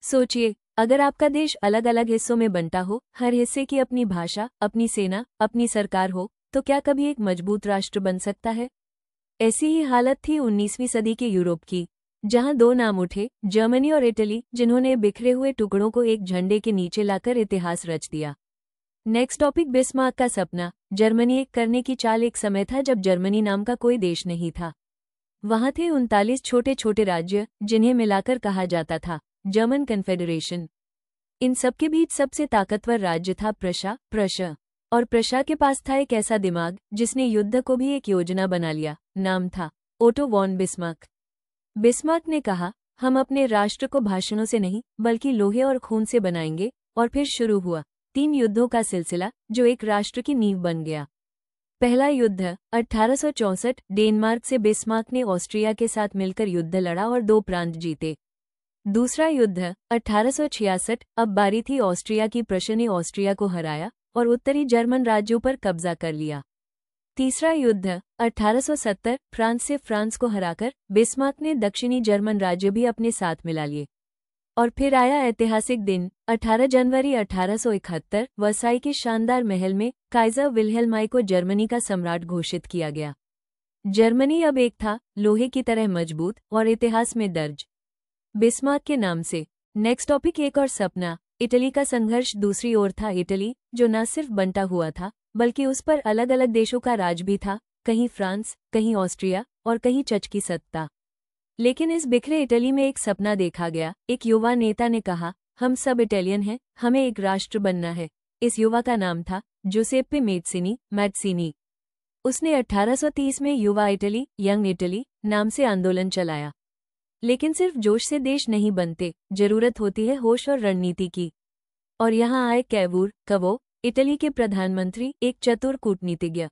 सोचिए, अगर आपका देश अलग अलग हिस्सों में बंटा हो, हर हिस्से की अपनी भाषा, अपनी सेना, अपनी सरकार हो, तो क्या कभी एक मजबूत राष्ट्र बन सकता है? ऐसी ही हालत थी 19वीं सदी के यूरोप की, जहां दो नाम उठे, जर्मनी और इटली, जिन्होंने बिखरे हुए टुकड़ों को एक झंडे के नीचे लाकर इतिहास रच दिया। नेक्स्ट टॉपिक, बिस्मार्क का सपना। जर्मनी एक करने की चाल। एक समय था जब जर्मनी नाम का कोई देश नहीं था। वहां थे 39 छोटे छोटे राज्य, जिन्हें मिलाकर कहा जाता था जर्मन कन्फेडरेशन। इन सबके बीच सबसे ताकतवर राज्य था प्रशा। और प्रशा के पास था एक ऐसा दिमाग जिसने युद्ध को भी एक योजना बना लिया। नाम था ओटो वॉन बिस्मार्क। बिस्मार्क ने कहा, हम अपने राष्ट्र को भाषणों से नहीं बल्कि लोहे और खून से बनाएंगे। और फिर शुरू हुआ 3 युद्धों का सिलसिला, जो एक राष्ट्र की नींव बन गया। पहला युद्ध 1864। डेनमार्क से बिस्मार्क ने ऑस्ट्रिया के साथ मिलकर युद्ध लड़ा और 2 प्रांत जीते। दूसरा युद्ध 1866। अब बारी थी ऑस्ट्रिया की। प्रशा ने ऑस्ट्रिया को हराया और उत्तरी जर्मन राज्यों पर कब्जा कर लिया। तीसरा युद्ध 1870। फ्रांस से फ्रांस को हराकर बिस्मार्क ने दक्षिणी जर्मन राज्य भी अपने साथ मिला लिए। और फिर आया ऐतिहासिक दिन 18 जनवरी 1871। वर्साई के शानदार महल में काइजर विल्हेल्म को जर्मनी का सम्राट घोषित किया गया। जर्मनी अब एक था, लोहे की तरह मजबूत और इतिहास में दर्ज, बिस्मार्क के नाम से। नेक्स्ट टॉपिक, एक और सपना। इटली का संघर्ष। दूसरी ओर था इटली, जो न सिर्फ बंटा हुआ था बल्कि उस पर अलग अलग देशों का राज भी था, कहीं फ्रांस, कहीं ऑस्ट्रिया और कहीं चच की सत्ता। लेकिन इस बिखरे इटली में एक सपना देखा गया। एक युवा नेता ने कहा, हम सब इटालियन हैं, हमें एक राष्ट्र बनना है। इस युवा का नाम था जुसेप्पे मैत्सीनी। उसने 1830 में युवा इटली, यंग इटली नाम से आंदोलन चलाया। लेकिन सिर्फ जोश से देश नहीं बनते, जरूरत होती है होश और रणनीति की। और यहाँ आए कवो, इटली के प्रधानमंत्री, एक चतुर कूटनीतिज्ञ।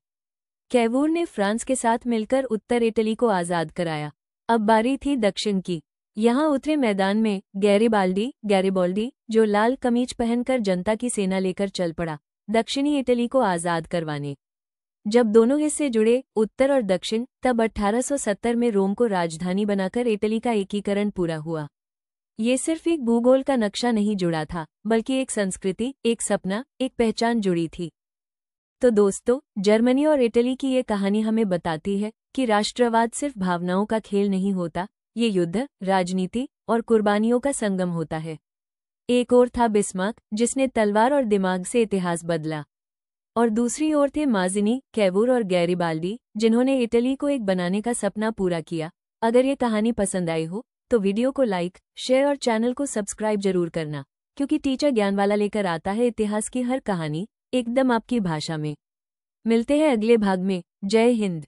कैवूर ने फ्रांस के साथ मिलकर उत्तर इटली को आजाद कराया। अब बारी थी दक्षिण की। यहाँ उतरे मैदान में गैरिबाल्डी, जो लाल कमीज पहनकर जनता की सेना लेकर चल पड़ा दक्षिणी इटली को आजाद करवाने। जब दोनों हिस्से जुड़े, उत्तर और दक्षिण, तब 1870 में रोम को राजधानी बनाकर इटली का एकीकरण पूरा हुआ। ये सिर्फ एक भूगोल का नक्शा नहीं जुड़ा था, बल्कि एक संस्कृति, एक सपना, एक पहचान जुड़ी थी। तो दोस्तों, जर्मनी और इटली की ये कहानी हमें बताती है कि राष्ट्रवाद सिर्फ भावनाओं का खेल नहीं होता, ये युद्ध, राजनीति और कुर्बानियों का संगम होता है। एक ओर था बिस्मार्क, जिसने तलवार और दिमाग से इतिहास बदला, और दूसरी ओर थे माज़िनी, कैवूर और गैरिबाल्डी, जिन्होंने इटली को एक बनाने का सपना पूरा किया। अगर ये कहानी पसंद आई हो तो वीडियो को लाइक, शेयर और चैनल को सब्सक्राइब जरूर करना, क्योंकि टीचर ज्ञान वाला लेकर आता है इतिहास की हर कहानी एकदम आपकी भाषा में। मिलते हैं अगले भाग में। जय हिंद।